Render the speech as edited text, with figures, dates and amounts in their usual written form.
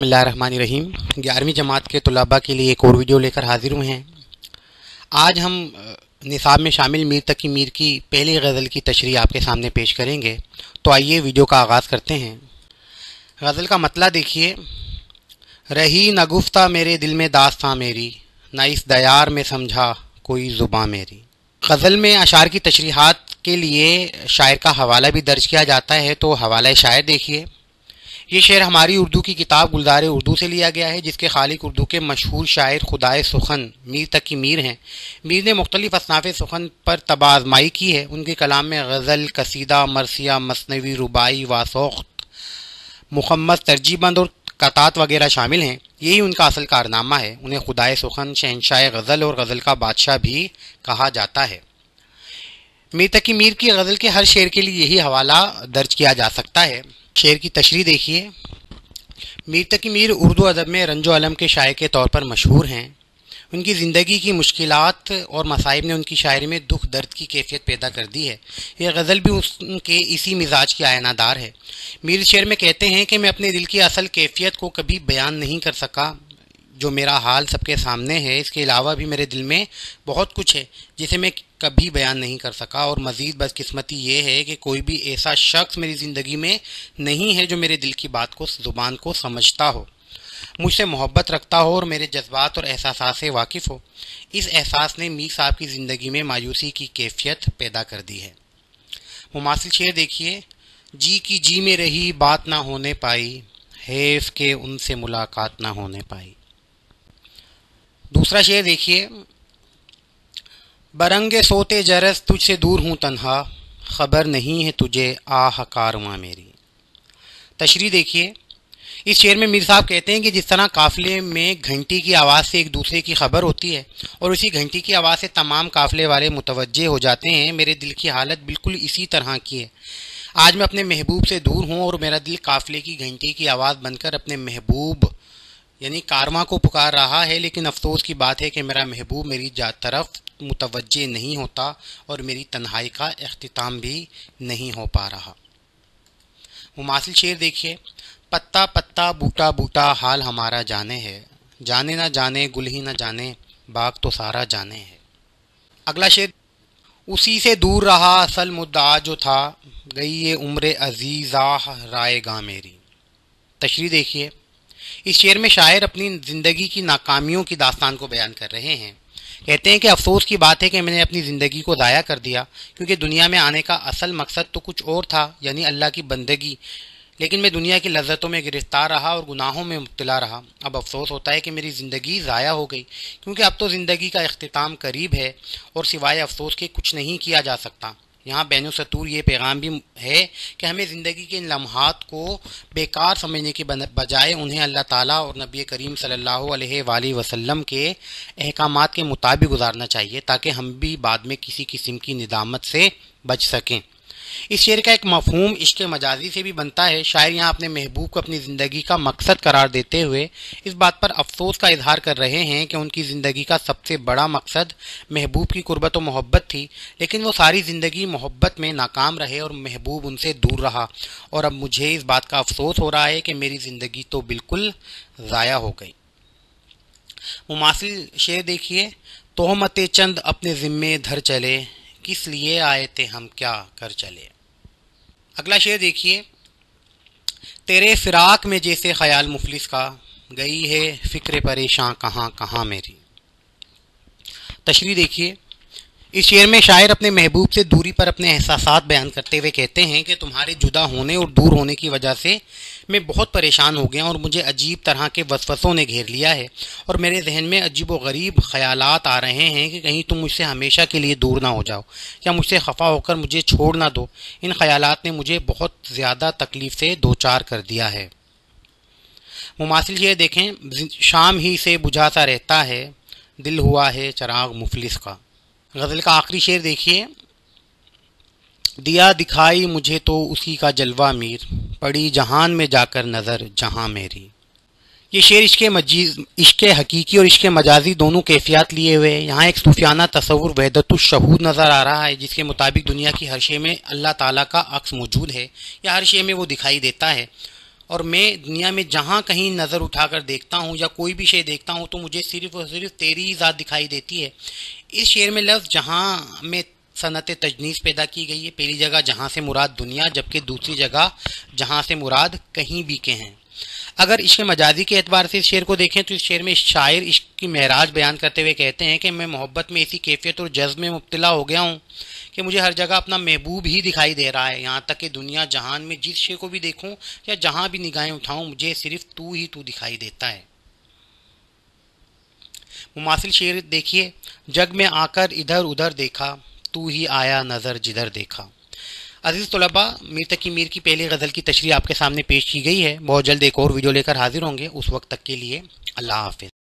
بسم اللہ الرحمن الرحیم 11ویں جماعت کے طلباء کے لیے ایک اور ویڈیو لے کر حاضر ہوئے ہیں۔ آج ہم نصاب میں شامل میر تقی میر کی پہلی غزل کی تشریح آپ کے سامنے پیش کریں گے، تو آئیے ویڈیو کا آغاز کرتے ہیں۔ غزل کا مطلع دیکھیے۔ رہی نہ گفتہ میرے دل میں داستاں میری، نہ اس دیار میں سمجھا کوئی زباں میری۔ غزل میں اشعار کی تشریحات کے لیے شاعر کا حوالہ بھی درج کیا جاتا ہے، تو حوالہ شاعر دیکھیے۔ یہ شعر ہماری اردو کی کتاب گلزار اردو سے لیا گیا ہے، جس کے خالق اردو کے مشہور شاعر خدائے سخن میر تقی میر ہیں۔ میر نے مختلف اصناف سخن پر طبع آزمائی کی ہے۔ ان کے کلام میں غزل، قصیدہ، مرثیہ، مثنوی، رباعی، واسوخت، مخمس، ترجیع بند اور قطعات وغیرہ شامل ہیں۔ یہی ان کا اصل کارنامہ ہے۔ انہیں خدائے سخن، شہنشاہ غزل اور غزل کا بادشاہ بھی کہا جاتا ہے۔ میر تقی میر کی غزل کے ہر شعر کے لیے یہی حوالہ درج کیا جا سکتا ہے۔ شعر کی تشریح دیکھیے۔ میر تقی میر اردو ادب میں رنج و الم کے شاعر کے طور پر مشہور ہیں۔ ان کی زندگی کی مشکلات اور مصائب نے ان کی شاعری میں دکھ درد کی کیفیت پیدا کر دی ہے۔ یہ غزل بھی ان کے اسی مزاج کی آئینہ دار ہے۔ میر شعر میں کہتے ہیں کہ میں اپنے دل کی اصل کیفیت کو کبھی بیان نہیں کر سکا، جو میرا حال سب کے سامنے ہے۔ اس کے علاوہ بھی میرے دل میں بہت کچھ ہے جسے میں کبھی بیان نہیں کر سکا، اور مزید بدقسمتی یہ ہے کہ کوئی بھی ایسا شخص میری زندگی میں نہیں ہے جو میرے دل کی بات کو، زبان کو سمجھتا ہو، مجھ سے محبت رکھتا ہو اور میرے جذبات اور احساسات سے واقف ہو۔ اس احساس نے میر صاحب کی زندگی میں مایوسی کی کیفیت پیدا کر دی ہے۔ مماثل شعر دیکھیے۔ جی کی جی میں رہی بات نہ ہونے پائی، حیف کہ ان سے ملاقات نہ ہونے پائی۔ دوسرا شعر دیکھیے۔ برنگ سوتے جرس تجھ سے دور ہوں تنہا، خبر نہیں ہے تجھے آہ کارواں میری۔ تشریح دیکھیے۔ اس شعر میں میر صاحب کہتے ہیں کہ جس طرح قافلے میں گھنٹی کی آواز سے ایک دوسرے کی خبر ہوتی ہے اور اسی گھنٹی کی آواز سے تمام قافلے والے متوجہ ہو جاتے ہیں، میرے دل کی حالت بالکل اسی طرح کی ہے۔ آج میں اپنے محبوب سے دور ہوں اور میرا دل قافلے کی گھنٹی کی آواز بن کر اپنے محبوب یعنی کارواں کو پکار رہا ہے، لیکن افسوس کی بات ہے کہ میرا محبوب میری طرف متوجہ نہیں ہوتا اور میری تنہائی کا اختتام بھی نہیں ہو پا رہا۔ مماثل شعر دیکھیے۔ پتا پتا بوٹا بوٹا حال ہمارا جانے ہے، جانے نہ جانے گل ہی نہ جانے باغ تو سارا جانے ہے۔ اگلا شعر۔ اسی سے دور رہا اصل مدعا جو تھا، گئی یہ عمر عزیزہ رائے گاں میری۔ تشریح دیکھیے۔ اس شعر میں شاعر اپنی زندگی کی ناکامیوں کی داستان کو بیان کر رہے ہیں۔ کہتے ہیں کہ افسوس کی بات ہے کہ میں نے اپنی زندگی کو ضائع کر دیا، کیونکہ دنیا میں آنے کا اصل مقصد تو کچھ اور تھا، یعنی اللہ کی بندگی، لیکن میں دنیا کی لذتوں میں گرفتار رہا اور گناہوں میں مبتلا رہا۔ اب افسوس ہوتا ہے کہ میری زندگی ضائع ہو گئی، کیونکہ اب تو زندگی کا اختتام قریب ہے اور سوائے افسوس کے کچھ نہیں کیا جا سکتا۔ یہاں بین السطور یہ پیغام بھی ہے کہ ہمیں زندگی کے ان لمحات کو بیکار سمجھنے کے بجائے انہیں اللہ تعالیٰ اور نبی کریم صلی اللہ علیہ وآلہ وسلم کے احکامات کے مطابق گزارنا چاہیے، تاکہ ہم بھی بعد میں کسی قسم کی ندامت سے بچ سکیں۔ اس شعر کا ایک مفہوم عشق مجازی سے بھی بنتا ہے۔ شاعر یہاں اپنے محبوب کو اپنی زندگی کا مقصد قرار دیتے ہوئے اس بات پر افسوس کا اظہار کر رہے ہیں کہ ان کی زندگی کا سب سے بڑا مقصد محبوب کی قربت و محبت تھی، لیکن وہ ساری زندگی محبت میں ناکام رہے اور محبوب ان سے دور رہا، اور اب مجھے اس بات کا افسوس ہو رہا ہے کہ میری زندگی تو بالکل ضائع ہو گئی۔ مماثل شعر دیکھیے۔ تہمت چند اپنے ذمے دھر چلے، کس لیے آئے تھے ہم کیا کر چلے۔ اگلا شعر دیکھیے۔ تیرے فراق میں جیسے خیال مفلس کا، گئی ہے فکر پریشاں کہاں کہاں میری۔ تشریح دیکھیے۔ اس شعر میں شاعر اپنے محبوب سے دوری پر اپنے احساسات بیان کرتے ہوئے کہتے ہیں کہ تمہارے جدا ہونے اور دور ہونے کی وجہ سے میں بہت پریشان ہو گیا اور مجھے عجیب طرح کے وسوسوں نے گھیر لیا ہے، اور میرے ذہن میں عجیب و غریب خیالات آ رہے ہیں کہ کہیں تم مجھ سے ہمیشہ کے لیے دور نہ ہو جاؤ یا مجھ سے خفا ہو کر مجھے چھوڑ نہ دو۔ ان خیالات نے مجھے بہت زیادہ تکلیف سے دوچار کر دیا ہے۔ مماثل یہ دیکھیں۔ شام ہی سے بجھا سا رہتا ہے، دل ہوا ہے چراغ مفلس کا۔ غزل کا آخری شعر دیکھیے۔ دیا دکھائی مجھے تو اسی کا جلوہ میر، پڑی جہان میں جا کر نظر جہاں میری۔ یہ شعر عشق حقیقی اور عشق مجازی دونوں کیفیات لیے ہوئے ہیں۔ یہاں ایک صوفیانہ تصور وحدت الشہود نظر آ رہا ہے، جس کے مطابق دنیا کی ہر شے میں اللہ تعالیٰ کا عکس موجود ہے یا ہر شے میں وہ دکھائی دیتا ہے، اور میں دنیا میں جہاں کہیں نظر اٹھا کر دیکھتا ہوں یا کوئی بھی شے دیکھتا ہوں تو مجھے صرف اور صرف تیری ہی ذات دکھائی دیتی ہے۔ اس شعر میں لفظ جہاں میں صنعت تجنیس پیدا کی گئی ہے۔ پہلی جگہ جہاں سے مراد دنیا، جبکہ دوسری جگہ جہاں سے مراد کہیں بھی کے ہیں۔ اگر عشق مجازی کے اعتبار سے اس شعر کو دیکھیں تو اس شعر میں شاعر عشق کی معراج بیان کرتے ہوئے کہتے ہیں کہ میں محبت میں ایسی کیفیت اور جذب میں مبتلا ہو گیا ہوں کہ مجھے ہر جگہ اپنا محبوب ہی دکھائی دے رہا ہے، یہاں تک کہ دنیا جہان میں جس شے کو بھی دیکھوں یا جہاں بھی نگاہیں اٹھاؤں مجھے صرف تو ہی تو دکھائی دیتا ہے۔ مماثل شعر دیکھیے، جگ میں آ کر ادھر ادھر دیکھا، تو ہی آیا نظر جدھر دیکھا۔ عزیز طلباء، میر تقی میر کی پہلی غزل کی تشریح آپ کے سامنے پیش کی گئی ہے۔ بہت جلد ایک اور ویڈیو لے کر حاضر ہوں گے، اس وقت تک کے لیے اللہ حافظ۔